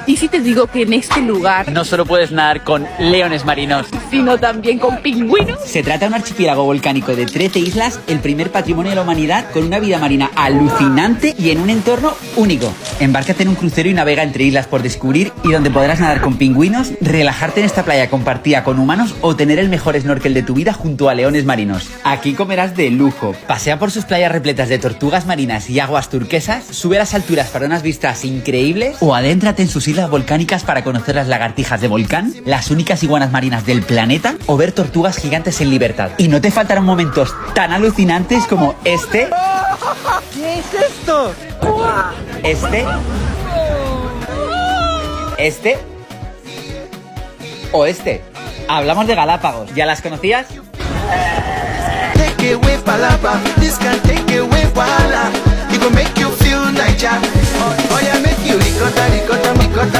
¿Y si te digo que en este lugar No solo puedes nadar con leones marinos, sino también con pingüinos? Se trata de un archipiélago volcánico de 13 islas, el primer patrimonio de la humanidad, con una vida marina alucinante y en un entorno único. Embárcate en un crucero y navega entre islas por descubrir y donde podrás nadar con pingüinos, relajarte en esta playa compartida con humanos o tener el mejor snorkel de tu vida junto a leones marinos. Aquí comerás de lujo. Pasea por sus playas repletas de tortugas marinas y aguas turquesas, sube a las alturas para unas vistas increíbles o adéntrate en sus islas volcánicas para conocer las lagartijas de volcán, las únicas iguanas marinas del planeta o ver tortugas gigantes en libertad. Y no te faltarán momentos tan alucinantes como este. ¿Qué es esto? Este o este. Hablamos de Galápagos. ¿Ya las conocías? Take away palapa, this can take away wala. It gon' make you feel Niger. Oh yeah, make you ricotta, ricotta, ricotta.